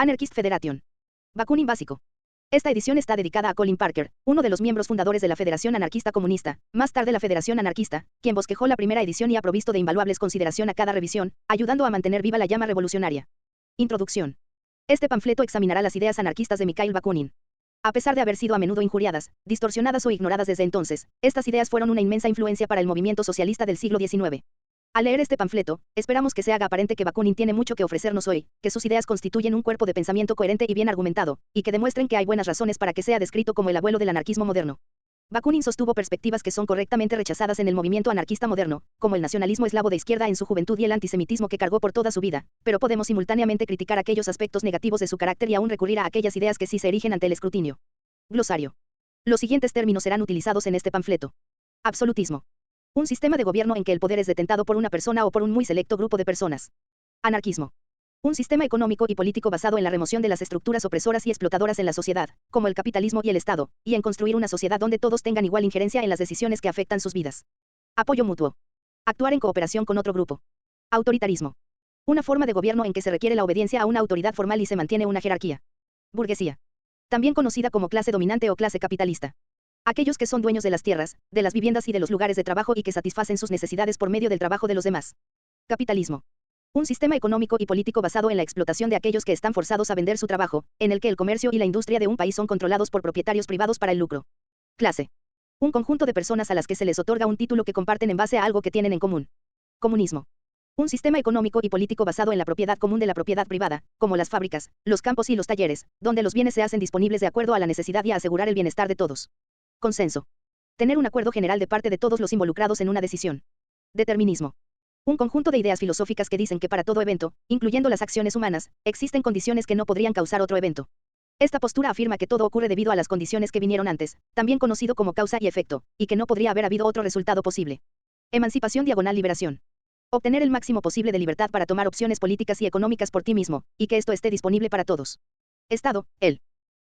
Anarchist Federation. Bakunin básico. Esta edición está dedicada a Colin Parker, uno de los miembros fundadores de la Federación Anarquista Comunista, más tarde la Federación Anarquista, quien bosquejó la primera edición y ha provisto de invaluables consideración a cada revisión, ayudando a mantener viva la llama revolucionaria. Introducción. Este panfleto examinará las ideas anarquistas de Mikhail Bakunin. A pesar de haber sido a menudo injuriadas, distorsionadas o ignoradas desde entonces, estas ideas fueron una inmensa influencia para el movimiento socialista del siglo XIX. Al leer este panfleto, esperamos que se haga aparente que Bakunin tiene mucho que ofrecernos hoy, que sus ideas constituyen un cuerpo de pensamiento coherente y bien argumentado, y que demuestren que hay buenas razones para que sea descrito como el abuelo del anarquismo moderno. Bakunin sostuvo perspectivas que son correctamente rechazadas en el movimiento anarquista moderno, como el nacionalismo eslavo de izquierda en su juventud y el antisemitismo que cargó por toda su vida, pero podemos simultáneamente criticar aquellos aspectos negativos de su carácter y aún recurrir a aquellas ideas que sí se erigen ante el escrutinio. Glosario. Los siguientes términos serán utilizados en este panfleto. Absolutismo. Un sistema de gobierno en que el poder es detentado por una persona o por un muy selecto grupo de personas. Anarquismo. Un sistema económico y político basado en la remoción de las estructuras opresoras y explotadoras en la sociedad, como el capitalismo y el Estado, y en construir una sociedad donde todos tengan igual injerencia en las decisiones que afectan sus vidas. Apoyo mutuo. Actuar en cooperación con otro grupo. Autoritarismo. Una forma de gobierno en que se requiere la obediencia a una autoridad formal y se mantiene una jerarquía. Burguesía. También conocida como clase dominante o clase capitalista. Aquellos que son dueños de las tierras, de las viviendas y de los lugares de trabajo y que satisfacen sus necesidades por medio del trabajo de los demás. Capitalismo. Un sistema económico y político basado en la explotación de aquellos que están forzados a vender su trabajo, en el que el comercio y la industria de un país son controlados por propietarios privados para el lucro. Clase. Un conjunto de personas a las que se les otorga un título que comparten en base a algo que tienen en común. Comunismo. Un sistema económico y político basado en la propiedad común de la propiedad privada, como las fábricas, los campos y los talleres, donde los bienes se hacen disponibles de acuerdo a la necesidad y a asegurar el bienestar de todos. Consenso. Tener un acuerdo general de parte de todos los involucrados en una decisión. Determinismo. Un conjunto de ideas filosóficas que dicen que para todo evento, incluyendo las acciones humanas, existen condiciones que no podrían causar otro evento. Esta postura afirma que todo ocurre debido a las condiciones que vinieron antes, también conocido como causa y efecto, y que no podría haber habido otro resultado posible. Emancipación diagonal liberación. Obtener el máximo posible de libertad para tomar opciones políticas y económicas por ti mismo, y que esto esté disponible para todos. Estado,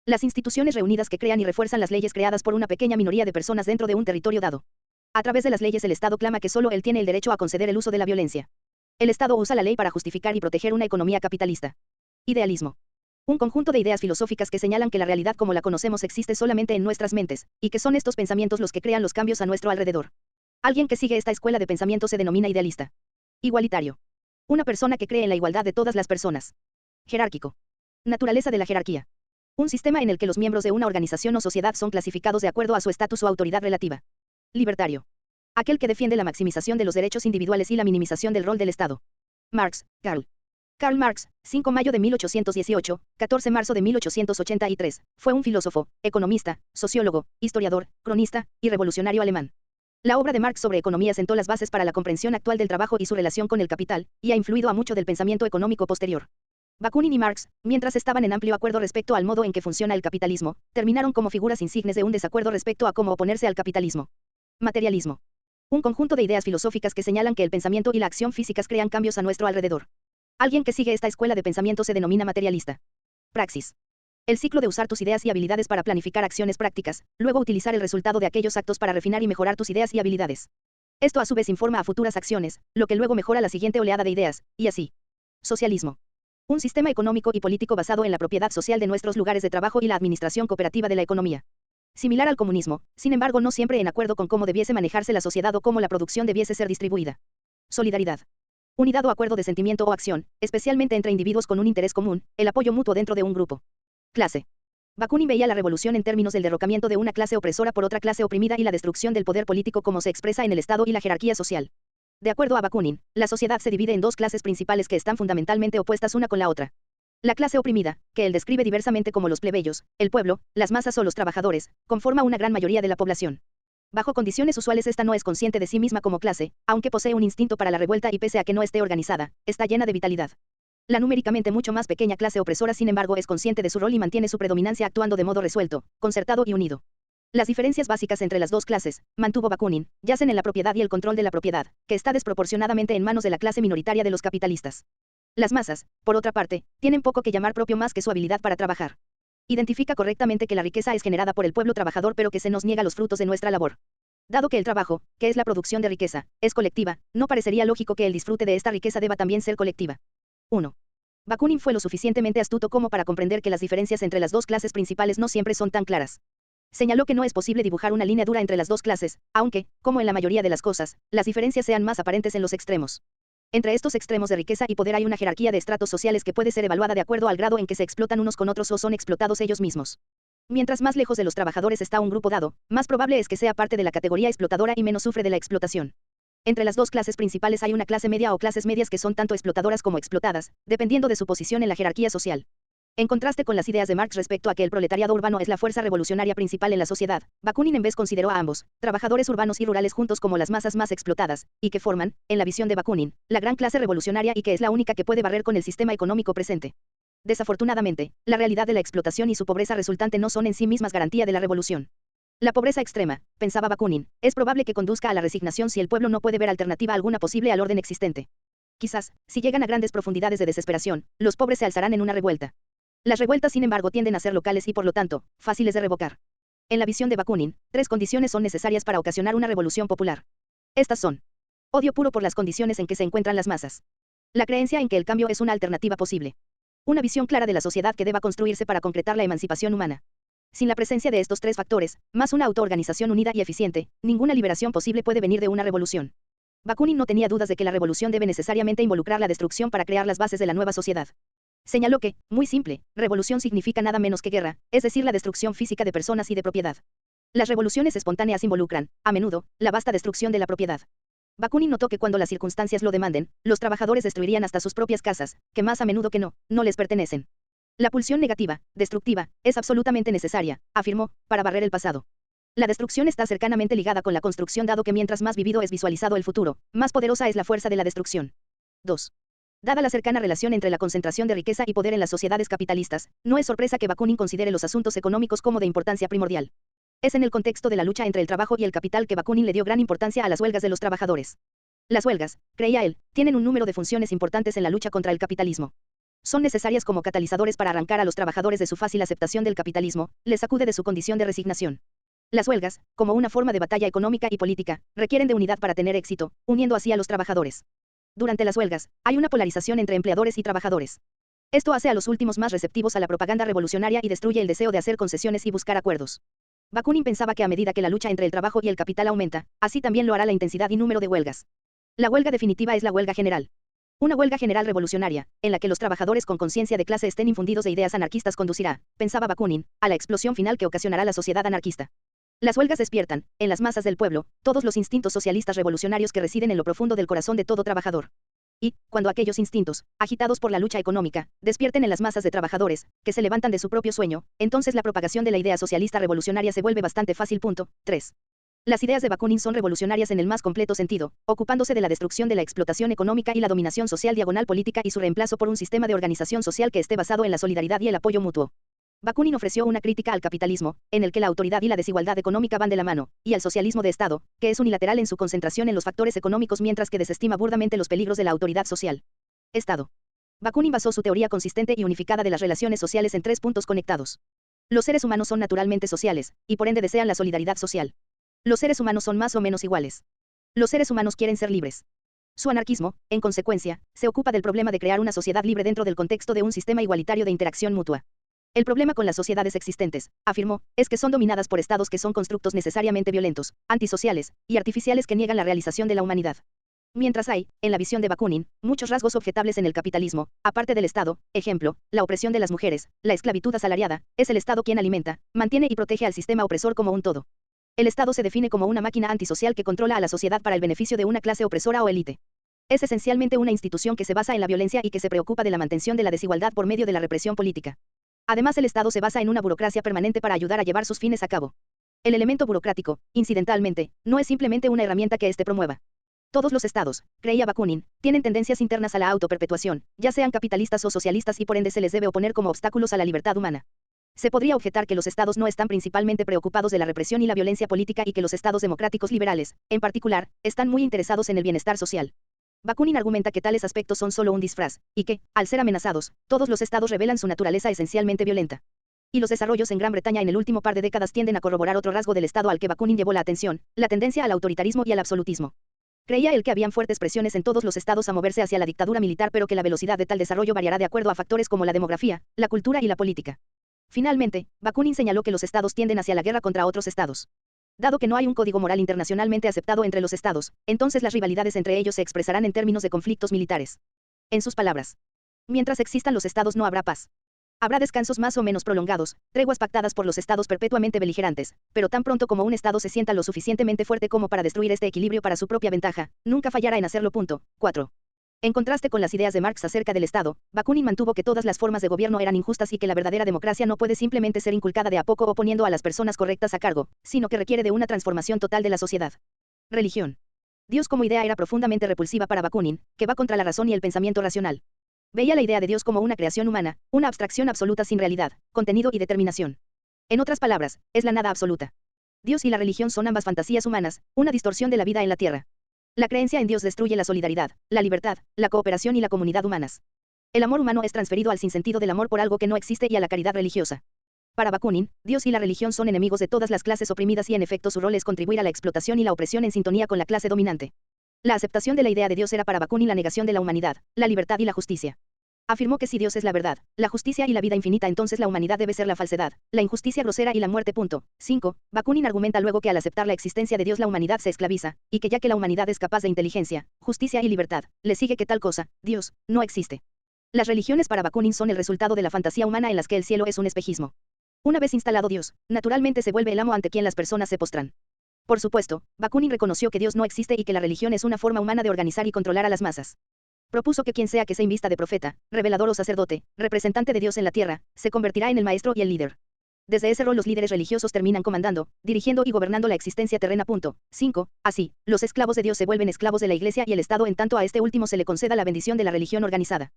las instituciones reunidas que crean y refuerzan las leyes creadas por una pequeña minoría de personas dentro de un territorio dado. A través de las leyes el Estado clama que solo él tiene el derecho a conceder el uso de la violencia. El Estado usa la ley para justificar y proteger una economía capitalista. Idealismo. Un conjunto de ideas filosóficas que señalan que la realidad como la conocemos existe solamente en nuestras mentes, y que son estos pensamientos los que crean los cambios a nuestro alrededor. Alguien que sigue esta escuela de pensamiento se denomina idealista. Igualitario. Una persona que cree en la igualdad de todas las personas. Jerárquico. Naturaleza de la jerarquía. Un sistema en el que los miembros de una organización o sociedad son clasificados de acuerdo a su estatus o autoridad relativa. Libertario. Aquel que defiende la maximización de los derechos individuales y la minimización del rol del Estado. Marx, Karl. Karl Marx, 5 mayo de 1818, 14 marzo de 1883, fue un filósofo, economista, sociólogo, historiador, cronista y revolucionario alemán. La obra de Marx sobre economía sentó las bases para la comprensión actual del trabajo y su relación con el capital, y ha influido a mucho del pensamiento económico posterior. Bakunin y Marx, mientras estaban en amplio acuerdo respecto al modo en que funciona el capitalismo, terminaron como figuras insignes de un desacuerdo respecto a cómo oponerse al capitalismo. Materialismo. Un conjunto de ideas filosóficas que señalan que el pensamiento y la acción físicas crean cambios a nuestro alrededor. Alguien que sigue esta escuela de pensamiento se denomina materialista. Praxis. El ciclo de usar tus ideas y habilidades para planificar acciones prácticas, luego utilizar el resultado de aquellos actos para refinar y mejorar tus ideas y habilidades. Esto a su vez informa a futuras acciones, lo que luego mejora la siguiente oleada de ideas, y así. Socialismo. Un sistema económico y político basado en la propiedad social de nuestros lugares de trabajo y la administración cooperativa de la economía. Similar al comunismo, sin embargo no siempre en acuerdo con cómo debiese manejarse la sociedad o cómo la producción debiese ser distribuida. Solidaridad. Unidad o acuerdo de sentimiento o acción, especialmente entre individuos con un interés común, el apoyo mutuo dentro de un grupo. Clase. Bakunin veía la revolución en términos del derrocamiento de una clase opresora por otra clase oprimida y la destrucción del poder político como se expresa en el Estado y la jerarquía social. De acuerdo a Bakunin, la sociedad se divide en dos clases principales que están fundamentalmente opuestas una con la otra. La clase oprimida, que él describe diversamente como los plebeyos, el pueblo, las masas o los trabajadores, conforma una gran mayoría de la población. Bajo condiciones usuales esta no es consciente de sí misma como clase, aunque posee un instinto para la revuelta y pese a que no esté organizada, está llena de vitalidad. La numéricamente mucho más pequeña clase opresora sin embargo es consciente de su rol y mantiene su predominancia actuando de modo resuelto, concertado y unido. Las diferencias básicas entre las dos clases, mantuvo Bakunin, yacen en la propiedad y el control de la propiedad, que está desproporcionadamente en manos de la clase minoritaria de los capitalistas. Las masas, por otra parte, tienen poco que llamar propio más que su habilidad para trabajar. Identifica correctamente que la riqueza es generada por el pueblo trabajador pero que se nos niega los frutos de nuestra labor. Dado que el trabajo, que es la producción de riqueza, es colectiva, no parecería lógico que el disfrute de esta riqueza deba también ser colectiva. 1. Bakunin fue lo suficientemente astuto como para comprender que las diferencias entre las dos clases principales no siempre son tan claras. Señaló que no es posible dibujar una línea dura entre las dos clases, aunque, como en la mayoría de las cosas, las diferencias sean más aparentes en los extremos. Entre estos extremos de riqueza y poder hay una jerarquía de estratos sociales que puede ser evaluada de acuerdo al grado en que se explotan unos con otros o son explotados ellos mismos. Mientras más lejos de los trabajadores está un grupo dado, más probable es que sea parte de la categoría explotadora y menos sufre de la explotación. Entre las dos clases principales hay una clase media o clases medias que son tanto explotadoras como explotadas, dependiendo de su posición en la jerarquía social. En contraste con las ideas de Marx respecto a que el proletariado urbano es la fuerza revolucionaria principal en la sociedad, Bakunin en vez consideró a ambos, trabajadores urbanos y rurales juntos como las masas más explotadas, y que forman, en la visión de Bakunin, la gran clase revolucionaria y que es la única que puede barrer con el sistema económico presente. Desafortunadamente, la realidad de la explotación y su pobreza resultante no son en sí mismas garantía de la revolución. La pobreza extrema, pensaba Bakunin, es probable que conduzca a la resignación si el pueblo no puede ver alternativa alguna posible al orden existente. Quizás, si llegan a grandes profundidades de desesperación, los pobres se alzarán en una revuelta. Las revueltas, sin embargo, tienden a ser locales y por lo tanto, fáciles de revocar. En la visión de Bakunin, tres condiciones son necesarias para ocasionar una revolución popular. Estas son: odio puro por las condiciones en que se encuentran las masas. La creencia en que el cambio es una alternativa posible. Una visión clara de la sociedad que deba construirse para concretar la emancipación humana. Sin la presencia de estos tres factores, más una autoorganización unida y eficiente, ninguna liberación posible puede venir de una revolución. Bakunin no tenía dudas de que la revolución debe necesariamente involucrar la destrucción para crear las bases de la nueva sociedad. Señaló que, muy simple, revolución significa nada menos que guerra, es decir, la destrucción física de personas y de propiedad. Las revoluciones espontáneas involucran, a menudo, la vasta destrucción de la propiedad. Bakunin notó que cuando las circunstancias lo demanden, los trabajadores destruirían hasta sus propias casas, que más a menudo que no les pertenecen. La pulsión negativa, destructiva, es absolutamente necesaria, afirmó, para barrer el pasado. La destrucción está cercanamente ligada con la construcción dado que mientras más vivido es visualizado el futuro, más poderosa es la fuerza de la destrucción. 2. Dada la cercana relación entre la concentración de riqueza y poder en las sociedades capitalistas, no es sorpresa que Bakunin considere los asuntos económicos como de importancia primordial. Es en el contexto de la lucha entre el trabajo y el capital que Bakunin le dio gran importancia a las huelgas de los trabajadores. Las huelgas, creía él, tienen un número de funciones importantes en la lucha contra el capitalismo. Son necesarias como catalizadores para arrancar a los trabajadores de su fácil aceptación del capitalismo, les sacude de su condición de resignación. Las huelgas, como una forma de batalla económica y política, requieren de unidad para tener éxito, uniendo así a los trabajadores. Durante las huelgas, hay una polarización entre empleadores y trabajadores. Esto hace a los últimos más receptivos a la propaganda revolucionaria y destruye el deseo de hacer concesiones y buscar acuerdos. Bakunin pensaba que a medida que la lucha entre el trabajo y el capital aumenta, así también lo hará la intensidad y número de huelgas. La huelga definitiva es la huelga general. Una huelga general revolucionaria, en la que los trabajadores con conciencia de clase estén infundidos de ideas anarquistas conducirá, pensaba Bakunin, a la explosión final que ocasionará la sociedad anarquista. Las huelgas despiertan, en las masas del pueblo, todos los instintos socialistas revolucionarios que residen en lo profundo del corazón de todo trabajador. Y, cuando aquellos instintos, agitados por la lucha económica, despierten en las masas de trabajadores, que se levantan de su propio sueño, entonces la propagación de la idea socialista revolucionaria se vuelve bastante fácil. 3. Las ideas de Bakunin son revolucionarias en el más completo sentido, ocupándose de la destrucción de la explotación económica y la dominación social diagonal política y su reemplazo por un sistema de organización social que esté basado en la solidaridad y el apoyo mutuo. Bakunin ofreció una crítica al capitalismo, en el que la autoridad y la desigualdad económica van de la mano, y al socialismo de Estado, que es unilateral en su concentración en los factores económicos mientras que desestima burdamente los peligros de la autoridad social. Estado. Bakunin basó su teoría consistente y unificada de las relaciones sociales en tres puntos conectados. Los seres humanos son naturalmente sociales, y por ende desean la solidaridad social. Los seres humanos son más o menos iguales. Los seres humanos quieren ser libres. Su anarquismo, en consecuencia, se ocupa del problema de crear una sociedad libre dentro del contexto de un sistema igualitario de interacción mutua. El problema con las sociedades existentes, afirmó, es que son dominadas por estados que son constructos necesariamente violentos, antisociales y artificiales que niegan la realización de la humanidad. Mientras hay, en la visión de Bakunin, muchos rasgos objetables en el capitalismo, aparte del Estado, ejemplo, la opresión de las mujeres, la esclavitud asalariada, es el Estado quien alimenta, mantiene y protege al sistema opresor como un todo. El Estado se define como una máquina antisocial que controla a la sociedad para el beneficio de una clase opresora o élite. Es esencialmente una institución que se basa en la violencia y que se preocupa de la mantención de la desigualdad por medio de la represión política. Además, el Estado se basa en una burocracia permanente para ayudar a llevar sus fines a cabo. El elemento burocrático, incidentalmente, no es simplemente una herramienta que éste promueva. Todos los estados, creía Bakunin, tienen tendencias internas a la autoperpetuación, ya sean capitalistas o socialistas y por ende se les debe oponer como obstáculos a la libertad humana. Se podría objetar que los estados no están principalmente preocupados de la represión y la violencia política y que los estados democráticos liberales, en particular, están muy interesados en el bienestar social. Bakunin argumenta que tales aspectos son solo un disfraz, y que, al ser amenazados, todos los estados revelan su naturaleza esencialmente violenta. Y los desarrollos en Gran Bretaña en el último par de décadas tienden a corroborar otro rasgo del estado al que Bakunin llevó la atención, la tendencia al autoritarismo y al absolutismo. Creía él que habían fuertes presiones en todos los estados a moverse hacia la dictadura militar, pero que la velocidad de tal desarrollo variará de acuerdo a factores como la demografía, la cultura y la política. Finalmente, Bakunin señaló que los estados tienden hacia la guerra contra otros estados. Dado que no hay un código moral internacionalmente aceptado entre los estados, entonces las rivalidades entre ellos se expresarán en términos de conflictos militares. En sus palabras, mientras existan los estados no habrá paz. Habrá descansos más o menos prolongados, treguas pactadas por los estados perpetuamente beligerantes, pero tan pronto como un estado se sienta lo suficientemente fuerte como para destruir este equilibrio para su propia ventaja, nunca fallará en hacerlo. 4. En contraste con las ideas de Marx acerca del Estado, Bakunin mantuvo que todas las formas de gobierno eran injustas y que la verdadera democracia no puede simplemente ser inculcada de a poco o poniendo a las personas correctas a cargo, sino que requiere de una transformación total de la sociedad. Religión. Dios como idea era profundamente repulsiva para Bakunin, que va contra la razón y el pensamiento racional. Veía la idea de Dios como una creación humana, una abstracción absoluta sin realidad, contenido y determinación. En otras palabras, es la nada absoluta. Dios y la religión son ambas fantasías humanas, una distorsión de la vida en la tierra. La creencia en Dios destruye la solidaridad, la libertad, la cooperación y la comunidad humanas. El amor humano es transferido al sinsentido del amor por algo que no existe y a la caridad religiosa. Para Bakunin, Dios y la religión son enemigos de todas las clases oprimidas y en efecto su rol es contribuir a la explotación y la opresión en sintonía con la clase dominante. La aceptación de la idea de Dios era para Bakunin la negación de la humanidad, la libertad y la justicia. Afirmó que si Dios es la verdad, la justicia y la vida infinita, entonces la humanidad debe ser la falsedad, la injusticia grosera y la muerte. 5. Bakunin argumenta luego que al aceptar la existencia de Dios la humanidad se esclaviza, y que ya que la humanidad es capaz de inteligencia, justicia y libertad, le sigue que tal cosa, Dios, no existe. Las religiones para Bakunin son el resultado de la fantasía humana en las que el cielo es un espejismo. Una vez instalado Dios, naturalmente se vuelve el amo ante quien las personas se postran. Por supuesto, Bakunin reconoció que Dios no existe y que la religión es una forma humana de organizar y controlar a las masas. Propuso que quien sea que se invista de profeta, revelador o sacerdote, representante de Dios en la tierra, se convertirá en el maestro y el líder. Desde ese rol los líderes religiosos terminan comandando, dirigiendo y gobernando la existencia terrena. 5. Así, los esclavos de Dios se vuelven esclavos de la Iglesia y el Estado en tanto a este último se le conceda la bendición de la religión organizada.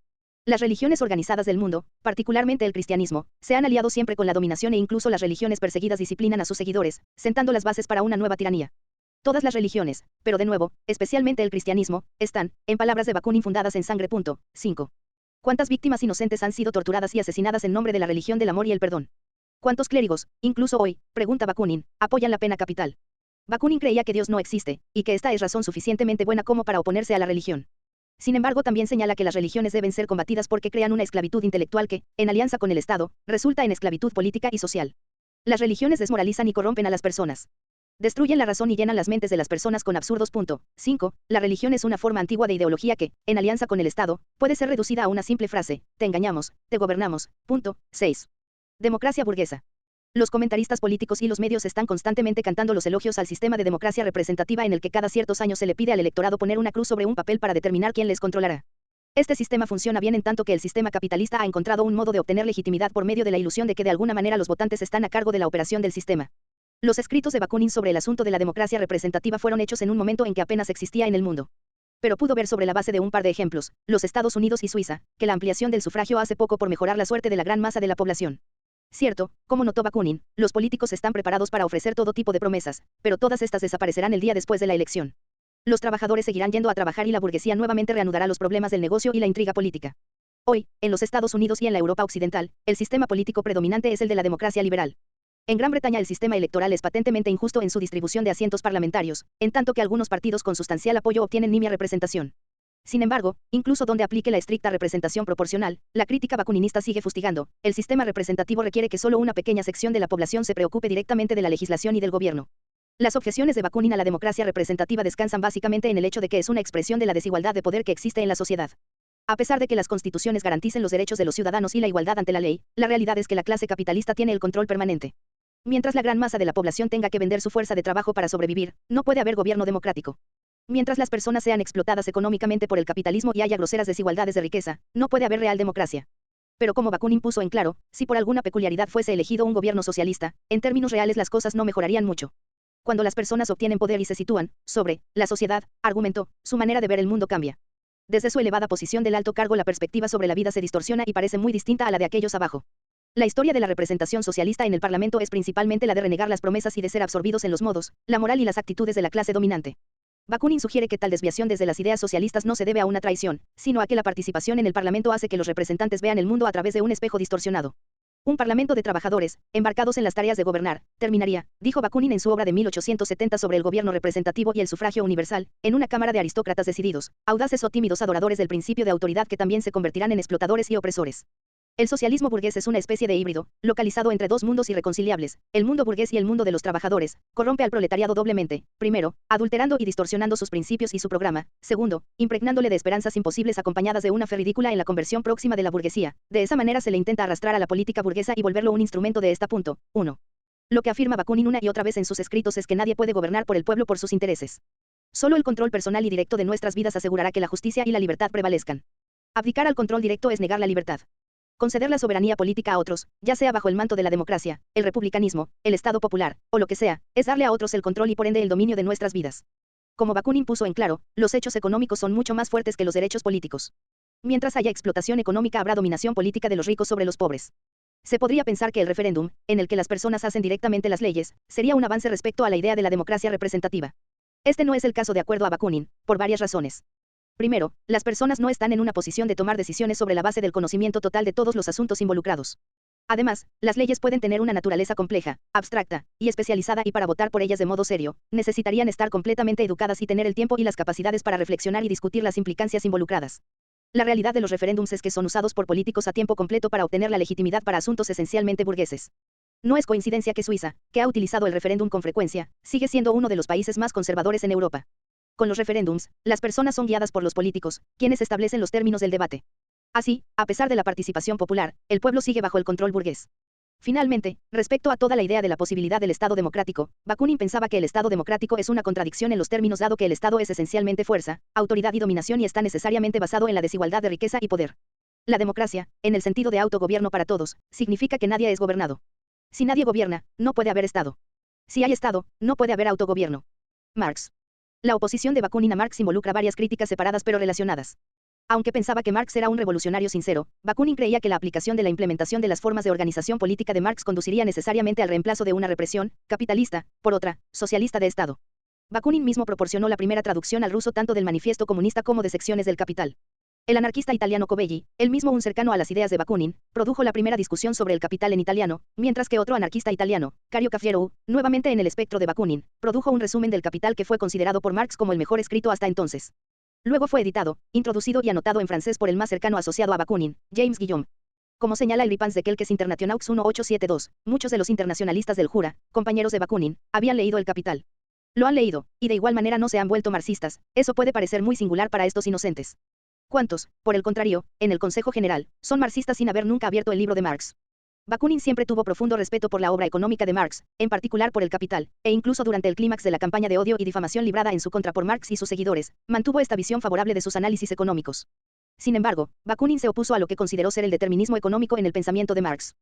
Las religiones organizadas del mundo, particularmente el cristianismo, se han aliado siempre con la dominación e incluso las religiones perseguidas disciplinan a sus seguidores, sentando las bases para una nueva tiranía. Todas las religiones, pero de nuevo, especialmente el cristianismo, están, en palabras de Bakunin, fundadas en sangre. 5. ¿Cuántas víctimas inocentes han sido torturadas y asesinadas en nombre de la religión del amor y el perdón? ¿Cuántos clérigos, incluso hoy, pregunta Bakunin, apoyan la pena capital? Bakunin creía que Dios no existe, y que esta es razón suficientemente buena como para oponerse a la religión. Sin embargo, también señala que las religiones deben ser combatidas porque crean una esclavitud intelectual que, en alianza con el Estado, resulta en esclavitud política y social. Las religiones desmoralizan y corrompen a las personas. Destruyen la razón y llenan las mentes de las personas con absurdos. 5. La religión es una forma antigua de ideología que, en alianza con el Estado, puede ser reducida a una simple frase: te engañamos, te gobernamos. 6. Democracia burguesa. Los comentaristas políticos y los medios están constantemente cantando los elogios al sistema de democracia representativa en el que cada ciertos años se le pide al electorado poner una cruz sobre un papel para determinar quién les controlará. Este sistema funciona bien en tanto que el sistema capitalista ha encontrado un modo de obtener legitimidad por medio de la ilusión de que de alguna manera los votantes están a cargo de la operación del sistema. Los escritos de Bakunin sobre el asunto de la democracia representativa fueron hechos en un momento en que apenas existía en el mundo. Pero pudo ver sobre la base de un par de ejemplos, los Estados Unidos y Suiza, que la ampliación del sufragio hace poco por mejorar la suerte de la gran masa de la población. Cierto, como notó Bakunin, los políticos están preparados para ofrecer todo tipo de promesas, pero todas estas desaparecerán el día después de la elección. Los trabajadores seguirán yendo a trabajar y la burguesía nuevamente reanudará los problemas del negocio y la intriga política. Hoy, en los Estados Unidos y en la Europa occidental, el sistema político predominante es el de la democracia liberal. En Gran Bretaña el sistema electoral es patentemente injusto en su distribución de asientos parlamentarios, en tanto que algunos partidos con sustancial apoyo obtienen nimia representación. Sin embargo, incluso donde aplique la estricta representación proporcional, la crítica bakuninista sigue fustigando. El sistema representativo requiere que solo una pequeña sección de la población se preocupe directamente de la legislación y del gobierno. Las objeciones de Bakunin a la democracia representativa descansan básicamente en el hecho de que es una expresión de la desigualdad de poder que existe en la sociedad. A pesar de que las constituciones garanticen los derechos de los ciudadanos y la igualdad ante la ley, la realidad es que la clase capitalista tiene el control permanente. Mientras la gran masa de la población tenga que vender su fuerza de trabajo para sobrevivir, no puede haber gobierno democrático. Mientras las personas sean explotadas económicamente por el capitalismo y haya groseras desigualdades de riqueza, no puede haber real democracia. Pero como Bakunin puso en claro, si por alguna peculiaridad fuese elegido un gobierno socialista, en términos reales las cosas no mejorarían mucho. Cuando las personas obtienen poder y se sitúan sobre la sociedad, argumentó, su manera de ver el mundo cambia. Desde su elevada posición del alto cargo la perspectiva sobre la vida se distorsiona y parece muy distinta a la de aquellos abajo. La historia de la representación socialista en el Parlamento es principalmente la de renegar las promesas y de ser absorbidos en los modos, la moral y las actitudes de la clase dominante. Bakunin sugiere que tal desviación desde las ideas socialistas no se debe a una traición, sino a que la participación en el Parlamento hace que los representantes vean el mundo a través de un espejo distorsionado. Un parlamento de trabajadores, embarcados en las tareas de gobernar, terminaría, dijo Bakunin en su obra de 1870 sobre el gobierno representativo y el sufragio universal, en una cámara de aristócratas decididos, audaces o tímidos adoradores del principio de autoridad que también se convertirán en explotadores y opresores. El socialismo burgués es una especie de híbrido, localizado entre dos mundos irreconciliables, el mundo burgués y el mundo de los trabajadores, corrompe al proletariado doblemente, primero, adulterando y distorsionando sus principios y su programa, segundo, impregnándole de esperanzas imposibles acompañadas de una fe ridícula en la conversión próxima de la burguesía. De esa manera se le intenta arrastrar a la política burguesa y volverlo un instrumento de esta. 1. Lo que afirma Bakunin una y otra vez en sus escritos es que nadie puede gobernar por el pueblo por sus intereses. Solo el control personal y directo de nuestras vidas asegurará que la justicia y la libertad prevalezcan. Abdicar al control directo es negar la libertad. Conceder la soberanía política a otros, ya sea bajo el manto de la democracia, el republicanismo, el Estado popular, o lo que sea, es darle a otros el control y por ende el dominio de nuestras vidas. Como Bakunin puso en claro, los hechos económicos son mucho más fuertes que los derechos políticos. Mientras haya explotación económica habrá dominación política de los ricos sobre los pobres. Se podría pensar que el referéndum, en el que las personas hacen directamente las leyes, sería un avance respecto a la idea de la democracia representativa. Este no es el caso de acuerdo a Bakunin, por varias razones. Primero, las personas no están en una posición de tomar decisiones sobre la base del conocimiento total de todos los asuntos involucrados. Además, las leyes pueden tener una naturaleza compleja, abstracta y especializada y para votar por ellas de modo serio, necesitarían estar completamente educadas y tener el tiempo y las capacidades para reflexionar y discutir las implicancias involucradas. La realidad de los referéndums es que son usados por políticos a tiempo completo para obtener la legitimidad para asuntos esencialmente burgueses. No es coincidencia que Suiza, que ha utilizado el referéndum con frecuencia, sigue siendo uno de los países más conservadores en Europa. Con los referéndums, las personas son guiadas por los políticos, quienes establecen los términos del debate. Así, a pesar de la participación popular, el pueblo sigue bajo el control burgués. Finalmente, respecto a toda la idea de la posibilidad del Estado democrático, Bakunin pensaba que el Estado democrático es una contradicción en los términos dado que el Estado es esencialmente fuerza, autoridad y dominación y está necesariamente basado en la desigualdad de riqueza y poder. La democracia, en el sentido de autogobierno para todos, significa que nadie es gobernado. Si nadie gobierna, no puede haber Estado. Si hay Estado, no puede haber autogobierno. Marx. La oposición de Bakunin a Marx involucra varias críticas separadas pero relacionadas. Aunque pensaba que Marx era un revolucionario sincero, Bakunin creía que la aplicación de la implementación de las formas de organización política de Marx conduciría necesariamente al reemplazo de una represión, capitalista, por otra, socialista de Estado. Bakunin mismo proporcionó la primera traducción al ruso tanto del manifiesto comunista como de secciones del Capital. El anarquista italiano Covelli, él mismo un cercano a las ideas de Bakunin, produjo la primera discusión sobre el capital en italiano, mientras que otro anarquista italiano, Cario Cafiero, nuevamente en el espectro de Bakunin, produjo un resumen del Capital que fue considerado por Marx como el mejor escrito hasta entonces. Luego fue editado, introducido y anotado en francés por el más cercano asociado a Bakunin, James Guillaume. Como señala el Ripans de Quelques Internationaux 1872, muchos de los internacionalistas del Jura, compañeros de Bakunin, habían leído el Capital. Lo han leído, y de igual manera no se han vuelto marxistas, eso puede parecer muy singular para estos inocentes. ¿Cuántos, por el contrario, en el Consejo General, son marxistas sin haber nunca abierto el libro de Marx? Bakunin siempre tuvo profundo respeto por la obra económica de Marx, en particular por el Capital, e incluso durante el clímax de la campaña de odio y difamación librada en su contra por Marx y sus seguidores, mantuvo esta visión favorable de sus análisis económicos. Sin embargo, Bakunin se opuso a lo que consideró ser el determinismo económico en el pensamiento de Marx.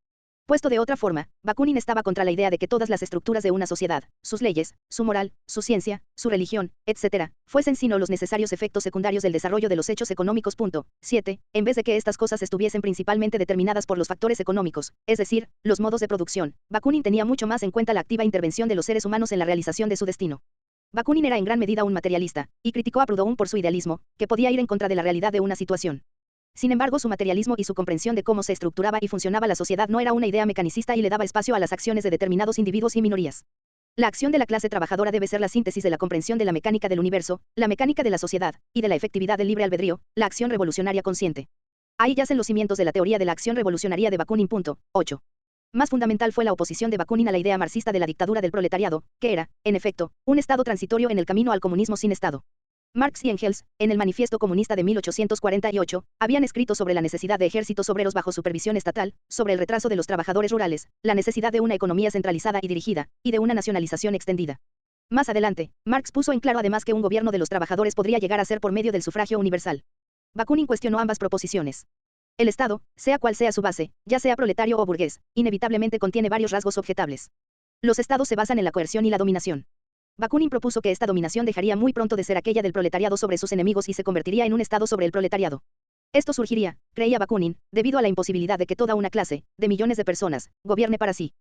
Puesto de otra forma, Bakunin estaba contra la idea de que todas las estructuras de una sociedad, sus leyes, su moral, su ciencia, su religión, etc., fuesen sino los necesarios efectos secundarios del desarrollo de los hechos económicos. 7. En vez de que estas cosas estuviesen principalmente determinadas por los factores económicos, es decir, los modos de producción, Bakunin tenía mucho más en cuenta la activa intervención de los seres humanos en la realización de su destino. Bakunin era en gran medida un materialista, y criticó a Proudhon por su idealismo, que podía ir en contra de la realidad de una situación. Sin embargo, su materialismo y su comprensión de cómo se estructuraba y funcionaba la sociedad no era una idea mecanicista y le daba espacio a las acciones de determinados individuos y minorías. La acción de la clase trabajadora debe ser la síntesis de la comprensión de la mecánica del universo, la mecánica de la sociedad, y de la efectividad del libre albedrío, la acción revolucionaria consciente. Ahí yacen los cimientos de la teoría de la acción revolucionaria de Bakunin. 8. Más fundamental fue la oposición de Bakunin a la idea marxista de la dictadura del proletariado, que era, en efecto, un estado transitorio en el camino al comunismo sin Estado. Marx y Engels, en el Manifiesto Comunista de 1848, habían escrito sobre la necesidad de ejércitos obreros bajo supervisión estatal, sobre el retraso de los trabajadores rurales, la necesidad de una economía centralizada y dirigida, y de una nacionalización extendida. Más adelante, Marx puso en claro además que un gobierno de los trabajadores podría llegar a ser por medio del sufragio universal. Bakunin cuestionó ambas proposiciones. El Estado, sea cual sea su base, ya sea proletario o burgués, inevitablemente contiene varios rasgos objetables. Los estados se basan en la coerción y la dominación. Bakunin propuso que esta dominación dejaría muy pronto de ser aquella del proletariado sobre sus enemigos y se convertiría en un Estado sobre el proletariado. Esto surgiría, creía Bakunin, debido a la imposibilidad de que toda una clase, de millones de personas, gobierne para sí.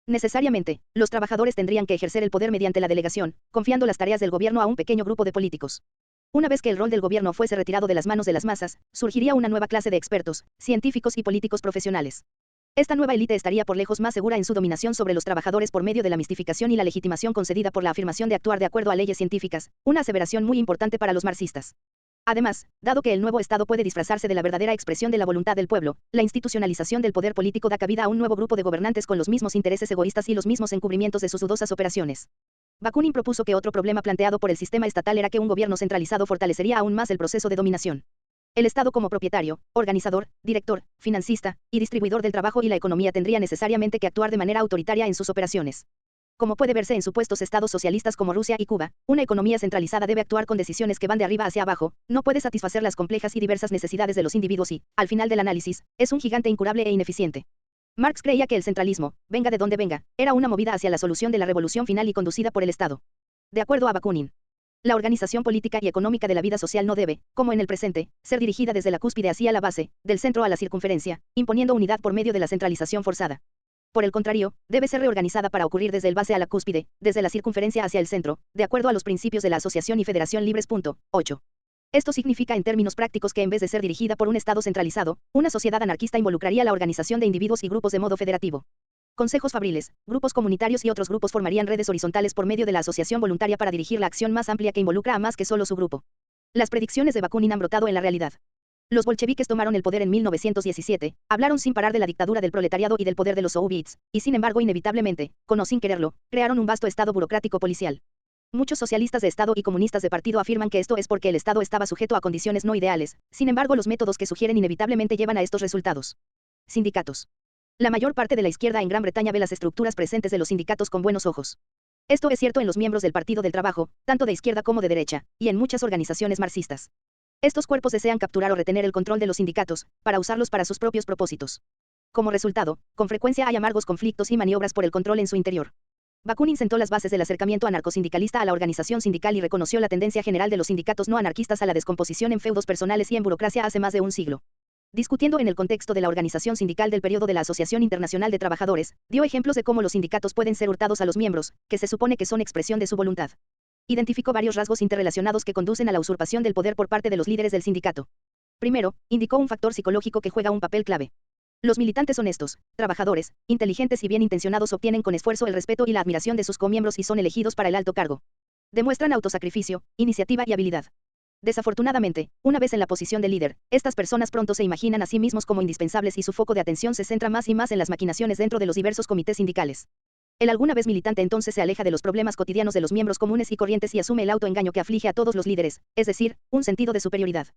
Necesariamente, los trabajadores tendrían que ejercer el poder mediante la delegación, confiando las tareas del gobierno a un pequeño grupo de políticos. Una vez que el rol del gobierno fuese retirado de las manos de las masas, surgiría una nueva clase de expertos, científicos y políticos profesionales. Esta nueva élite estaría por lejos más segura en su dominación sobre los trabajadores por medio de la mistificación y la legitimación concedida por la afirmación de actuar de acuerdo a leyes científicas, una aseveración muy importante para los marxistas. Además, dado que el nuevo Estado puede disfrazarse de la verdadera expresión de la voluntad del pueblo, la institucionalización del poder político da cabida a un nuevo grupo de gobernantes con los mismos intereses egoístas y los mismos encubrimientos de sus dudosas operaciones. Bakunin propuso que otro problema planteado por el sistema estatal era que un gobierno centralizado fortalecería aún más el proceso de dominación. El Estado como propietario, organizador, director, financista y distribuidor del trabajo y la economía tendría necesariamente que actuar de manera autoritaria en sus operaciones. Como puede verse en supuestos estados socialistas como Rusia y Cuba, una economía centralizada debe actuar con decisiones que van de arriba hacia abajo, no puede satisfacer las complejas y diversas necesidades de los individuos y, al final del análisis, es un gigante incurable e ineficiente. Marx creía que el centralismo, venga de donde venga, era una movida hacia la solución de la revolución final y conducida por el Estado. De acuerdo a Bakunin, la organización política y económica de la vida social no debe, como en el presente, ser dirigida desde la cúspide hacia la base, del centro a la circunferencia, imponiendo unidad por medio de la centralización forzada. Por el contrario, debe ser reorganizada para ocurrir desde el base a la cúspide, desde la circunferencia hacia el centro, de acuerdo a los principios de la asociación y federación libres. 8. Esto significa en términos prácticos que en vez de ser dirigida por un Estado centralizado, una sociedad anarquista involucraría la organización de individuos y grupos de modo federativo. Consejos fabriles, grupos comunitarios y otros grupos formarían redes horizontales por medio de la asociación voluntaria para dirigir la acción más amplia que involucra a más que solo su grupo. Las predicciones de Bakunin han brotado en la realidad. Los bolcheviques tomaron el poder en 1917, hablaron sin parar de la dictadura del proletariado y del poder de los soviets, y sin embargo inevitablemente, con o sin quererlo, crearon un vasto estado burocrático policial. Muchos socialistas de Estado y comunistas de partido afirman que esto es porque el Estado estaba sujeto a condiciones no ideales, sin embargo los métodos que sugieren inevitablemente llevan a estos resultados. Sindicatos. La mayor parte de la izquierda en Gran Bretaña ve las estructuras presentes de los sindicatos con buenos ojos. Esto es cierto en los miembros del Partido del Trabajo, tanto de izquierda como de derecha, y en muchas organizaciones marxistas. Estos cuerpos desean capturar o retener el control de los sindicatos, para usarlos para sus propios propósitos. Como resultado, con frecuencia hay amargos conflictos y maniobras por el control en su interior. Bakunin sentó las bases del acercamiento anarcosindicalista a la organización sindical y reconoció la tendencia general de los sindicatos no anarquistas a la descomposición en feudos personales y en burocracia hace más de un siglo. Discutiendo en el contexto de la organización sindical del periodo de la Asociación Internacional de Trabajadores, dio ejemplos de cómo los sindicatos pueden ser hurtados a los miembros, que se supone que son expresión de su voluntad. Identificó varios rasgos interrelacionados que conducen a la usurpación del poder por parte de los líderes del sindicato. Primero, indicó un factor psicológico que juega un papel clave. Los militantes honestos, trabajadores, inteligentes y bien intencionados obtienen con esfuerzo el respeto y la admiración de sus comiembros y son elegidos para el alto cargo. Demuestran autosacrificio, iniciativa y habilidad. Desafortunadamente, una vez en la posición de líder, estas personas pronto se imaginan a sí mismos como indispensables y su foco de atención se centra más y más en las maquinaciones dentro de los diversos comités sindicales. El alguna vez militante entonces se aleja de los problemas cotidianos de los miembros comunes y corrientes y asume el autoengaño que aflige a todos los líderes, es decir, un sentido de superioridad.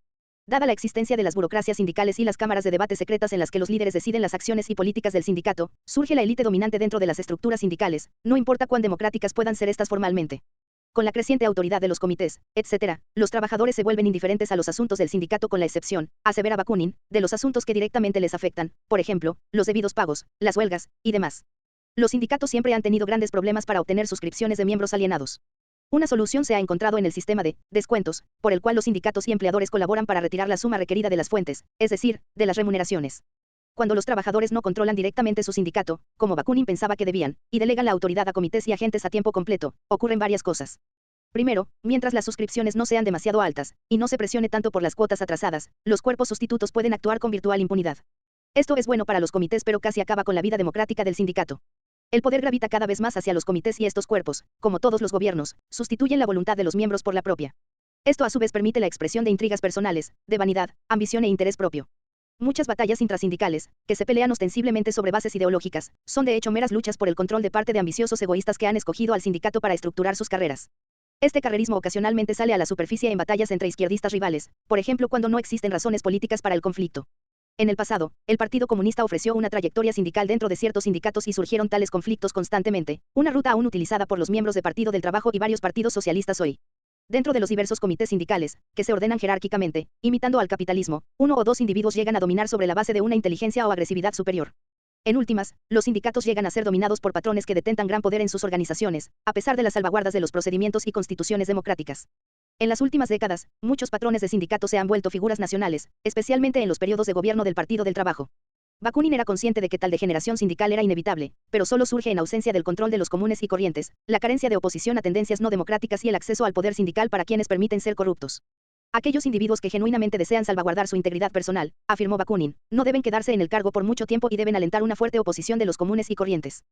Dada la existencia de las burocracias sindicales y las cámaras de debate secretas en las que los líderes deciden las acciones y políticas del sindicato, surge la élite dominante dentro de las estructuras sindicales, no importa cuán democráticas puedan ser estas formalmente. Con la creciente autoridad de los comités, etc., los trabajadores se vuelven indiferentes a los asuntos del sindicato con la excepción, asevera Bakunin, de los asuntos que directamente les afectan, por ejemplo, los debidos pagos, las huelgas, y demás. Los sindicatos siempre han tenido grandes problemas para obtener suscripciones de miembros alienados. Una solución se ha encontrado en el sistema de descuentos, por el cual los sindicatos y empleadores colaboran para retirar la suma requerida de las fuentes, es decir, de las remuneraciones. Cuando los trabajadores no controlan directamente su sindicato, como Bakunin pensaba que debían, y delegan la autoridad a comités y agentes a tiempo completo, ocurren varias cosas. Primero, mientras las suscripciones no sean demasiado altas, y no se presione tanto por las cuotas atrasadas, los cuerpos sustitutos pueden actuar con virtual impunidad. Esto es bueno para los comités pero casi acaba con la vida democrática del sindicato. El poder gravita cada vez más hacia los comités y estos cuerpos, como todos los gobiernos, sustituyen la voluntad de los miembros por la propia. Esto a su vez permite la expresión de intrigas personales, de vanidad, ambición e interés propio. Muchas batallas intrasindicales, que se pelean ostensiblemente sobre bases ideológicas, son de hecho meras luchas por el control de parte de ambiciosos egoístas que han escogido al sindicato para estructurar sus carreras. Este carrerismo ocasionalmente sale a la superficie en batallas entre izquierdistas rivales, por ejemplo cuando no existen razones políticas para el conflicto. En el pasado, el Partido Comunista ofreció una trayectoria sindical dentro de ciertos sindicatos y surgieron tales conflictos constantemente, una ruta aún utilizada por los miembros del Partido del Trabajo y varios partidos socialistas hoy. Dentro de los diversos comités sindicales, que se ordenan jerárquicamente, imitando al capitalismo, uno o dos individuos llegan a dominar sobre la base de una inteligencia o agresividad superior. En últimas, los sindicatos llegan a ser dominados por patrones que detentan gran poder en sus organizaciones, a pesar de las salvaguardas de los procedimientos y constituciones democráticas. En las últimas décadas, muchos patrones de sindicatos se han vuelto figuras nacionales, especialmente en los periodos de gobierno del Partido del Trabajo. Bakunin era consciente de que tal degeneración sindical era inevitable, pero solo surge en ausencia del control de los comunes y corrientes, la carencia de oposición a tendencias no democráticas y el acceso al poder sindical para quienes permiten ser corruptos. Aquellos individuos que genuinamente desean salvaguardar su integridad personal, afirmó Bakunin, no deben quedarse en el cargo por mucho tiempo y deben alentar una fuerte oposición de los comunes y corrientes.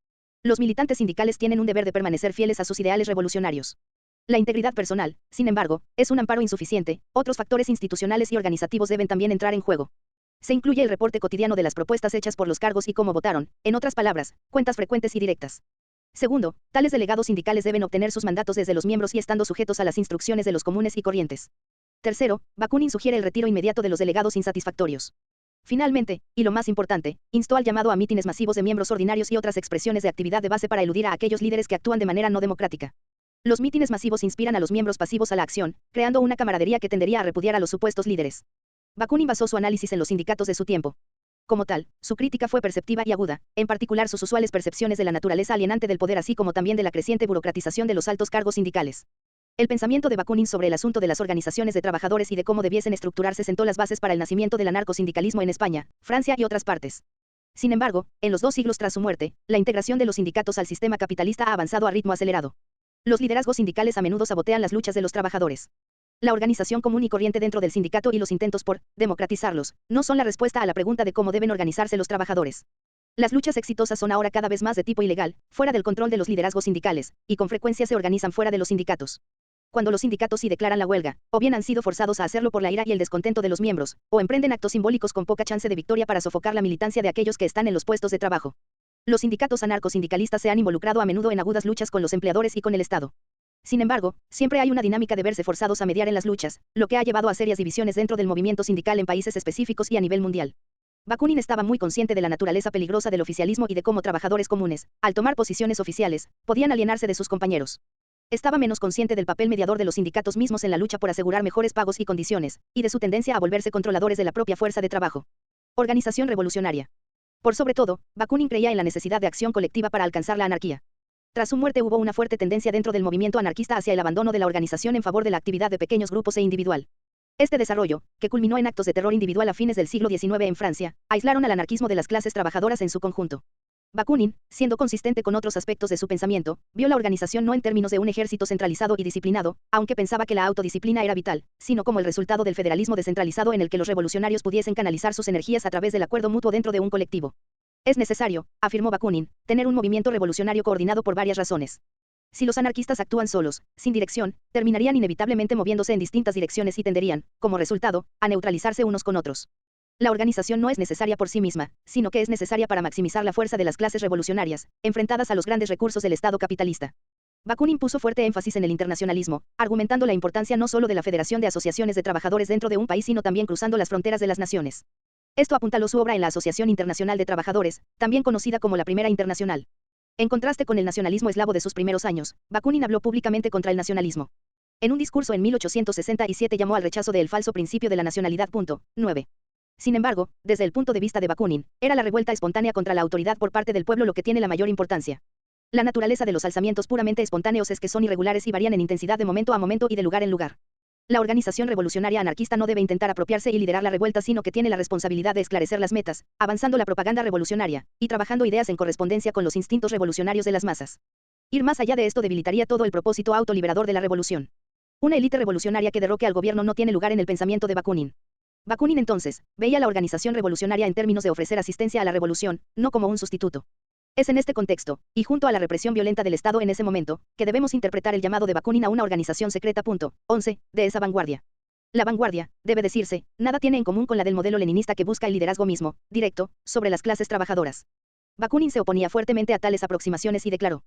Los militantes sindicales tienen un deber de permanecer fieles a sus ideales revolucionarios. La integridad personal, sin embargo, es un amparo insuficiente, otros factores institucionales y organizativos deben también entrar en juego. Se incluye el reporte cotidiano de las propuestas hechas por los cargos y cómo votaron, en otras palabras, cuentas frecuentes y directas. Segundo, tales delegados sindicales deben obtener sus mandatos desde los miembros y estando sujetos a las instrucciones de los comunes y corrientes. Tercero, Bakunin sugiere el retiro inmediato de los delegados insatisfactorios. Finalmente, y lo más importante, instó al llamado a mítines masivos de miembros ordinarios y otras expresiones de actividad de base para eludir a aquellos líderes que actúan de manera no democrática. Los mítines masivos inspiran a los miembros pasivos a la acción, creando una camaradería que tendería a repudiar a los supuestos líderes. Bakunin basó su análisis en los sindicatos de su tiempo. Como tal, su crítica fue perceptiva y aguda, en particular sus usuales percepciones de la naturaleza alienante del poder así como también de la creciente burocratización de los altos cargos sindicales. El pensamiento de Bakunin sobre el asunto de las organizaciones de trabajadores y de cómo debiesen estructurarse sentó las bases para el nacimiento del anarcosindicalismo en España, Francia y otras partes. Sin embargo, en los 2 siglos tras su muerte, la integración de los sindicatos al sistema capitalista ha avanzado a ritmo acelerado. Los liderazgos sindicales a menudo sabotean las luchas de los trabajadores. La organización común y corriente dentro del sindicato y los intentos por democratizarlos no son la respuesta a la pregunta de cómo deben organizarse los trabajadores. Las luchas exitosas son ahora cada vez más de tipo ilegal, fuera del control de los liderazgos sindicales, y con frecuencia se organizan fuera de los sindicatos. Cuando los sindicatos sí declaran la huelga, o bien han sido forzados a hacerlo por la ira y el descontento de los miembros, o emprenden actos simbólicos con poca chance de victoria para sofocar la militancia de aquellos que están en los puestos de trabajo. Los sindicatos anarcosindicalistas se han involucrado a menudo en agudas luchas con los empleadores y con el Estado. Sin embargo, siempre hay una dinámica de verse forzados a mediar en las luchas, lo que ha llevado a serias divisiones dentro del movimiento sindical en países específicos y a nivel mundial. Bakunin estaba muy consciente de la naturaleza peligrosa del oficialismo y de cómo trabajadores comunes, al tomar posiciones oficiales, podían alienarse de sus compañeros. Estaba menos consciente del papel mediador de los sindicatos mismos en la lucha por asegurar mejores pagos y condiciones, y de su tendencia a volverse controladores de la propia fuerza de trabajo. Organización revolucionaria. Por sobre todo, Bakunin creía en la necesidad de acción colectiva para alcanzar la anarquía. Tras su muerte hubo una fuerte tendencia dentro del movimiento anarquista hacia el abandono de la organización en favor de la actividad de pequeños grupos e individual. Este desarrollo, que culminó en actos de terror individual a fines del siglo XIX en Francia, aislaron al anarquismo de las clases trabajadoras en su conjunto. Bakunin, siendo consistente con otros aspectos de su pensamiento, vio la organización no en términos de un ejército centralizado y disciplinado, aunque pensaba que la autodisciplina era vital, sino como el resultado del federalismo descentralizado en el que los revolucionarios pudiesen canalizar sus energías a través del acuerdo mutuo dentro de un colectivo. Es necesario, afirmó Bakunin, tener un movimiento revolucionario coordinado por varias razones. Si los anarquistas actúan solos, sin dirección, terminarían inevitablemente moviéndose en distintas direcciones y tenderían, como resultado, a neutralizarse unos con otros. La organización no es necesaria por sí misma, sino que es necesaria para maximizar la fuerza de las clases revolucionarias, enfrentadas a los grandes recursos del Estado capitalista. Bakunin puso fuerte énfasis en el internacionalismo, argumentando la importancia no solo de la Federación de Asociaciones de Trabajadores dentro de un país sino también cruzando las fronteras de las naciones. Esto apuntaló su obra en la Asociación Internacional de Trabajadores, también conocida como la Primera Internacional. En contraste con el nacionalismo eslavo de sus primeros años, Bakunin habló públicamente contra el nacionalismo. En un discurso en 1867 llamó al rechazo del falso principio de la nacionalidad. 9. Sin embargo, desde el punto de vista de Bakunin, era la revuelta espontánea contra la autoridad por parte del pueblo lo que tiene la mayor importancia. La naturaleza de los alzamientos puramente espontáneos es que son irregulares y varían en intensidad de momento a momento y de lugar en lugar. La organización revolucionaria anarquista no debe intentar apropiarse y liderar la revuelta sino que tiene la responsabilidad de esclarecer las metas, avanzando la propaganda revolucionaria, y trabajando ideas en correspondencia con los instintos revolucionarios de las masas. Ir más allá de esto debilitaría todo el propósito autoliberador de la revolución. Una élite revolucionaria que derroque al gobierno no tiene lugar en el pensamiento de Bakunin. Bakunin entonces, veía la organización revolucionaria en términos de ofrecer asistencia a la revolución, no como un sustituto. Es en este contexto, y junto a la represión violenta del Estado en ese momento, que debemos interpretar el llamado de Bakunin a una organización secreta. 11. De esa vanguardia. La vanguardia, debe decirse, nada tiene en común con la del modelo leninista que busca el liderazgo mismo, directo, sobre las clases trabajadoras. Bakunin se oponía fuertemente a tales aproximaciones y declaró: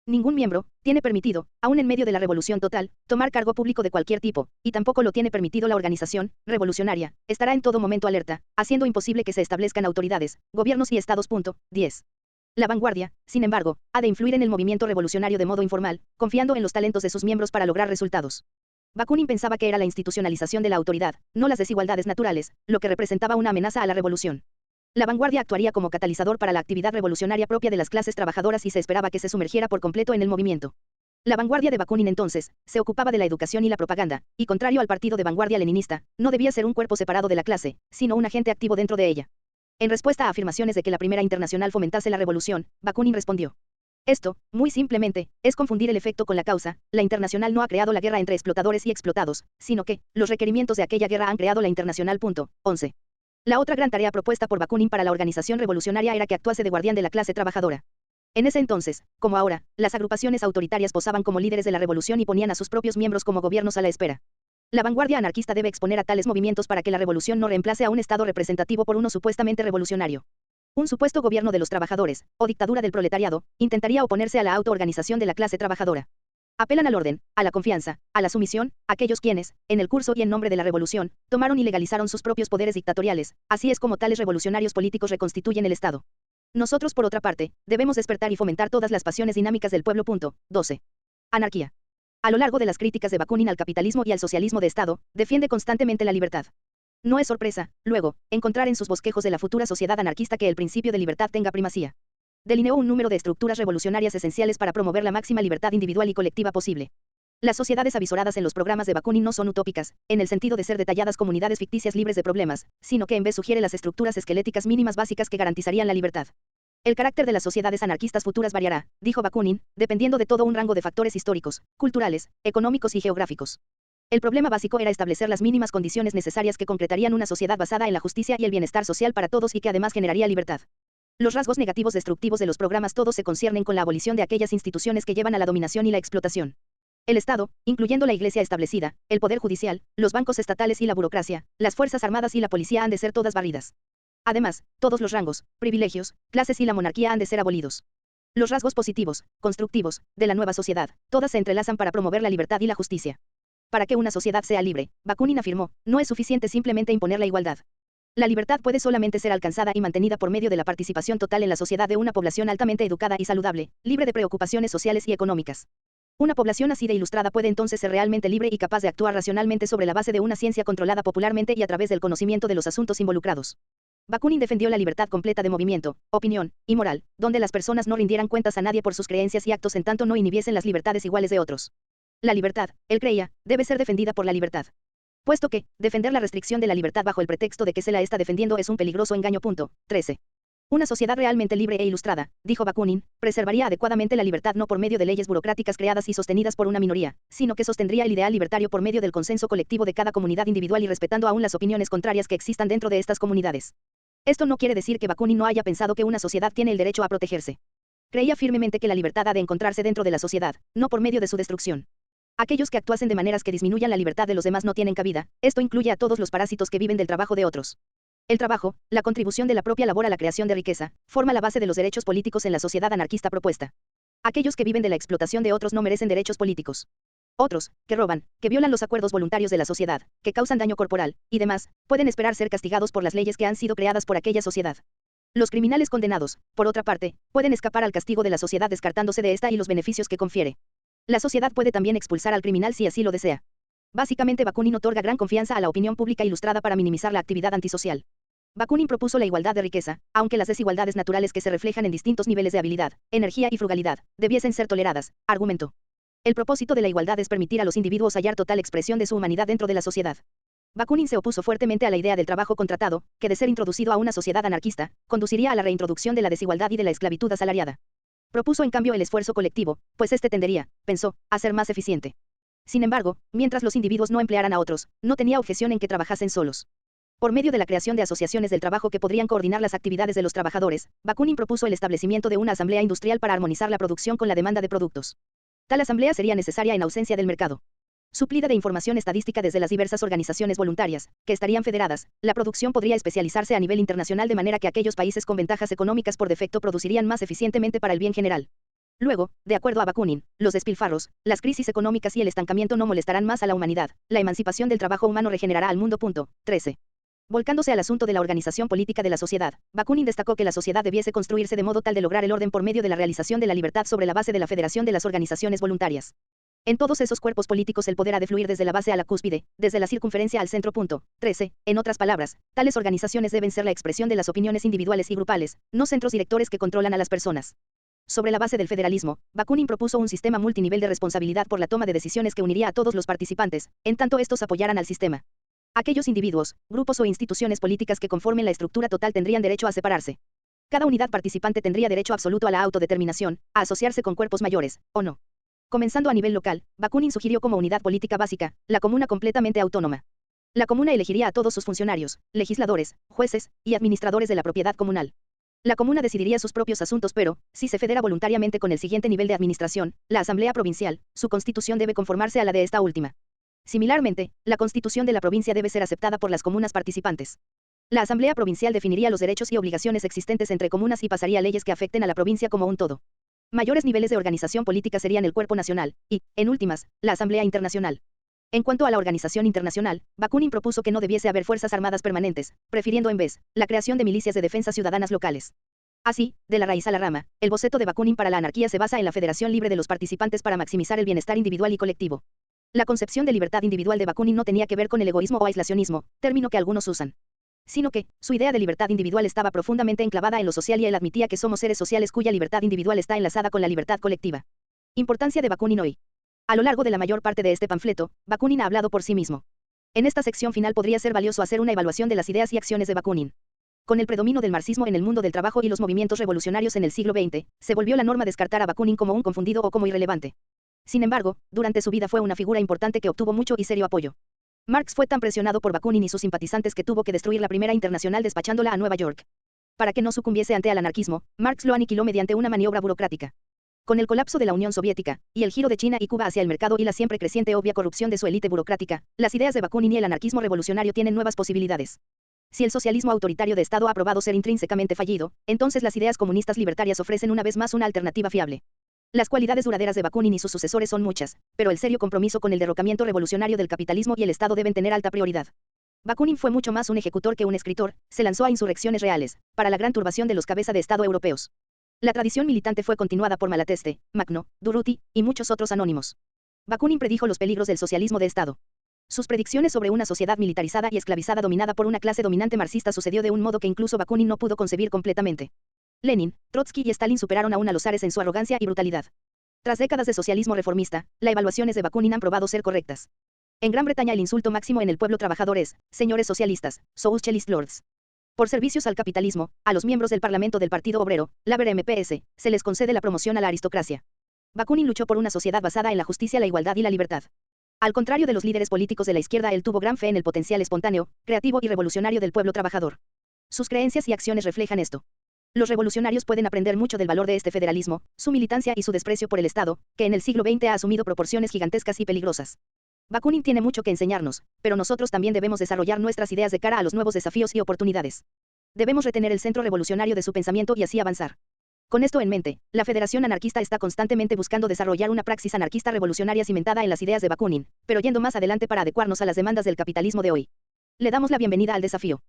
ningún miembro tiene permitido, aún en medio de la revolución total, tomar cargo público de cualquier tipo, y tampoco lo tiene permitido la organización revolucionaria, estará en todo momento alerta, haciendo imposible que se establezcan autoridades, gobiernos y estados. 10. La vanguardia, sin embargo, ha de influir en el movimiento revolucionario de modo informal, confiando en los talentos de sus miembros para lograr resultados. Bakunin pensaba que era la institucionalización de la autoridad, no las desigualdades naturales, lo que representaba una amenaza a la revolución. La vanguardia actuaría como catalizador para la actividad revolucionaria propia de las clases trabajadoras y se esperaba que se sumergiera por completo en el movimiento. La vanguardia de Bakunin entonces, se ocupaba de la educación y la propaganda, y contrario al partido de vanguardia leninista, no debía ser un cuerpo separado de la clase, sino un agente activo dentro de ella. En respuesta a afirmaciones de que la Primera Internacional fomentase la revolución, Bakunin respondió: Esto, muy simplemente, es confundir el efecto con la causa. La internacional no ha creado la guerra entre explotadores y explotados, sino que, los requerimientos de aquella guerra han creado la internacional. 11. La otra gran tarea propuesta por Bakunin para la organización revolucionaria era que actuase de guardián de la clase trabajadora. En ese entonces, como ahora, las agrupaciones autoritarias posaban como líderes de la revolución y ponían a sus propios miembros como gobiernos a la espera. La vanguardia anarquista debe exponer a tales movimientos para que la revolución no reemplace a un Estado representativo por uno supuestamente revolucionario. Un supuesto gobierno de los trabajadores, o dictadura del proletariado, intentaría oponerse a la autoorganización de la clase trabajadora. Apelan al orden, a la confianza, a la sumisión, aquellos quienes, en el curso y en nombre de la revolución, tomaron y legalizaron sus propios poderes dictatoriales. Así es como tales revolucionarios políticos reconstituyen el Estado. Nosotros, por otra parte, debemos despertar y fomentar todas las pasiones dinámicas del pueblo. 12. Anarquía. A lo largo de las críticas de Bakunin al capitalismo y al socialismo de Estado, defiende constantemente la libertad. No es sorpresa, luego, encontrar en sus bosquejos de la futura sociedad anarquista que el principio de libertad tenga primacía. Delineó un número de estructuras revolucionarias esenciales para promover la máxima libertad individual y colectiva posible. Las sociedades avisoradas en los programas de Bakunin no son utópicas, en el sentido de ser detalladas comunidades ficticias libres de problemas, sino que en vez sugiere las estructuras esqueléticas mínimas básicas que garantizarían la libertad. El carácter de las sociedades anarquistas futuras variará, dijo Bakunin, dependiendo de todo un rango de factores históricos, culturales, económicos y geográficos. El problema básico era establecer las mínimas condiciones necesarias que concretarían una sociedad basada en la justicia y el bienestar social para todos y que además generaría libertad. Los rasgos negativos destructivos de los programas todos se conciernen con la abolición de aquellas instituciones que llevan a la dominación y la explotación. El Estado, incluyendo la Iglesia establecida, el Poder Judicial, los bancos estatales y la burocracia, las Fuerzas Armadas y la policía han de ser todas barridas. Además, todos los rangos, privilegios, clases y la monarquía han de ser abolidos. Los rasgos positivos, constructivos, de la nueva sociedad, todas se entrelazan para promover la libertad y la justicia. Para que una sociedad sea libre, Bakunin afirmó, no es suficiente simplemente imponer la igualdad. La libertad puede solamente ser alcanzada y mantenida por medio de la participación total en la sociedad de una población altamente educada y saludable, libre de preocupaciones sociales y económicas. Una población así de ilustrada puede entonces ser realmente libre y capaz de actuar racionalmente sobre la base de una ciencia controlada popularmente y a través del conocimiento de los asuntos involucrados. Bakunin defendió la libertad completa de movimiento, opinión y moral, donde las personas no rindieran cuentas a nadie por sus creencias y actos en tanto no inhibiesen las libertades iguales de otros. La libertad, él creía, debe ser defendida por la libertad. Puesto que, defender la restricción de la libertad bajo el pretexto de que se la está defendiendo es un peligroso engaño. 13. Una sociedad realmente libre e ilustrada, dijo Bakunin, preservaría adecuadamente la libertad no por medio de leyes burocráticas creadas y sostenidas por una minoría, sino que sostendría el ideal libertario por medio del consenso colectivo de cada comunidad individual y respetando aún las opiniones contrarias que existan dentro de estas comunidades. Esto no quiere decir que Bakunin no haya pensado que una sociedad tiene el derecho a protegerse. Creía firmemente que la libertad ha de encontrarse dentro de la sociedad, no por medio de su destrucción. Aquellos que actuasen de maneras que disminuyan la libertad de los demás no tienen cabida, esto incluye a todos los parásitos que viven del trabajo de otros. El trabajo, la contribución de la propia labor a la creación de riqueza, forma la base de los derechos políticos en la sociedad anarquista propuesta. Aquellos que viven de la explotación de otros no merecen derechos políticos. Otros, que roban, que violan los acuerdos voluntarios de la sociedad, que causan daño corporal, y demás, pueden esperar ser castigados por las leyes que han sido creadas por aquella sociedad. Los criminales condenados, por otra parte, pueden escapar al castigo de la sociedad descartándose de esta y los beneficios que confiere. La sociedad puede también expulsar al criminal si así lo desea. Básicamente Bakunin otorga gran confianza a la opinión pública ilustrada para minimizar la actividad antisocial. Bakunin propuso la igualdad de riqueza, aunque las desigualdades naturales que se reflejan en distintos niveles de habilidad, energía y frugalidad, debiesen ser toleradas, argumentó. El propósito de la igualdad es permitir a los individuos hallar total expresión de su humanidad dentro de la sociedad. Bakunin se opuso fuertemente a la idea del trabajo contratado, que de ser introducido a una sociedad anarquista, conduciría a la reintroducción de la desigualdad y de la esclavitud asalariada. Propuso en cambio el esfuerzo colectivo, pues este tendería, pensó, a ser más eficiente. Sin embargo, mientras los individuos no emplearan a otros, no tenía objeción en que trabajasen solos. Por medio de la creación de asociaciones del trabajo que podrían coordinar las actividades de los trabajadores, Bakunin propuso el establecimiento de una asamblea industrial para armonizar la producción con la demanda de productos. Tal asamblea sería necesaria en ausencia del mercado. Suplida de información estadística desde las diversas organizaciones voluntarias, que estarían federadas, la producción podría especializarse a nivel internacional de manera que aquellos países con ventajas económicas por defecto producirían más eficientemente para el bien general. Luego, de acuerdo a Bakunin, los despilfarros, las crisis económicas y el estancamiento no molestarán más a la humanidad, la emancipación del trabajo humano regenerará al mundo. 13. Volcándose al asunto de la organización política de la sociedad, Bakunin destacó que la sociedad debiese construirse de modo tal de lograr el orden por medio de la realización de la libertad sobre la base de la federación de las organizaciones voluntarias. En todos esos cuerpos políticos el poder ha de fluir desde la base a la cúspide, desde la circunferencia al centro. 13. En otras palabras, tales organizaciones deben ser la expresión de las opiniones individuales y grupales, no centros directores que controlan a las personas. Sobre la base del federalismo, Bakunin propuso un sistema multinivel de responsabilidad por la toma de decisiones que uniría a todos los participantes, en tanto estos apoyaran al sistema. Aquellos individuos, grupos o instituciones políticas que conformen la estructura total tendrían derecho a separarse. Cada unidad participante tendría derecho absoluto a la autodeterminación, a asociarse con cuerpos mayores, o no. Comenzando a nivel local, Bakunin sugirió como unidad política básica, la comuna completamente autónoma. La comuna elegiría a todos sus funcionarios, legisladores, jueces y administradores de la propiedad comunal. La comuna decidiría sus propios asuntos, pero, si se federa voluntariamente con el siguiente nivel de administración, la Asamblea Provincial, su constitución debe conformarse a la de esta última. Similarmente, la constitución de la provincia debe ser aceptada por las comunas participantes. La Asamblea Provincial definiría los derechos y obligaciones existentes entre comunas y pasaría leyes que afecten a la provincia como un todo. Mayores niveles de organización política serían el cuerpo nacional, y, en últimas, la Asamblea Internacional. En cuanto a la organización internacional, Bakunin propuso que no debiese haber fuerzas armadas permanentes, prefiriendo en vez, la creación de milicias de defensa ciudadanas locales. Así, de la raíz a la rama, el boceto de Bakunin para la anarquía se basa en la federación libre de los participantes para maximizar el bienestar individual y colectivo. La concepción de libertad individual de Bakunin no tenía que ver con el egoísmo o aislacionismo, término que algunos usan, sino que, su idea de libertad individual estaba profundamente enclavada en lo social y él admitía que somos seres sociales cuya libertad individual está enlazada con la libertad colectiva. Importancia de Bakunin hoy. A lo largo de la mayor parte de este panfleto, Bakunin ha hablado por sí mismo. En esta sección final podría ser valioso hacer una evaluación de las ideas y acciones de Bakunin. Con el predominio del marxismo en el mundo del trabajo y los movimientos revolucionarios en el siglo XX, se volvió la norma descartar a Bakunin como un confundido o como irrelevante. Sin embargo, durante su vida fue una figura importante que obtuvo mucho y serio apoyo. Marx fue tan presionado por Bakunin y sus simpatizantes que tuvo que destruir la primera internacional despachándola a Nueva York. Para que no sucumbiese ante el anarquismo, Marx lo aniquiló mediante una maniobra burocrática. Con el colapso de la Unión Soviética, y el giro de China y Cuba hacia el mercado y la siempre creciente obvia corrupción de su élite burocrática, las ideas de Bakunin y el anarquismo revolucionario tienen nuevas posibilidades. Si el socialismo autoritario de Estado ha probado ser intrínsecamente fallido, entonces las ideas comunistas libertarias ofrecen una vez más una alternativa fiable. Las cualidades duraderas de Bakunin y sus sucesores son muchas, pero el serio compromiso con el derrocamiento revolucionario del capitalismo y el Estado deben tener alta prioridad. Bakunin fue mucho más un ejecutor que un escritor, se lanzó a insurrecciones reales, para la gran turbación de los cabeza de Estado europeos. La tradición militante fue continuada por Malateste, Magno, Durruti, y muchos otros anónimos. Bakunin predijo los peligros del socialismo de Estado. Sus predicciones sobre una sociedad militarizada y esclavizada dominada por una clase dominante marxista sucedió de un modo que incluso Bakunin no pudo concebir completamente. Lenin, Trotsky y Stalin superaron aún a los zares en su arrogancia y brutalidad. Tras décadas de socialismo reformista, las evaluaciones de Bakunin han probado ser correctas. En Gran Bretaña el insulto máximo en el pueblo trabajador es, señores socialistas, socialist lords. Por servicios al capitalismo, a los miembros del Parlamento del Partido Obrero, Labour MPS, se les concede la promoción a la aristocracia. Bakunin luchó por una sociedad basada en la justicia, la igualdad y la libertad. Al contrario de los líderes políticos de la izquierda, él tuvo gran fe en el potencial espontáneo, creativo y revolucionario del pueblo trabajador. Sus creencias y acciones reflejan esto. Los revolucionarios pueden aprender mucho del valor de este federalismo, su militancia y su desprecio por el Estado, que en el siglo XX ha asumido proporciones gigantescas y peligrosas. Bakunin tiene mucho que enseñarnos, pero nosotros también debemos desarrollar nuestras ideas de cara a los nuevos desafíos y oportunidades. Debemos retener el centro revolucionario de su pensamiento y así avanzar. Con esto en mente, la Federación Anarquista está constantemente buscando desarrollar una praxis anarquista revolucionaria cimentada en las ideas de Bakunin, pero yendo más adelante para adecuarnos a las demandas del capitalismo de hoy. Le damos la bienvenida al desafío.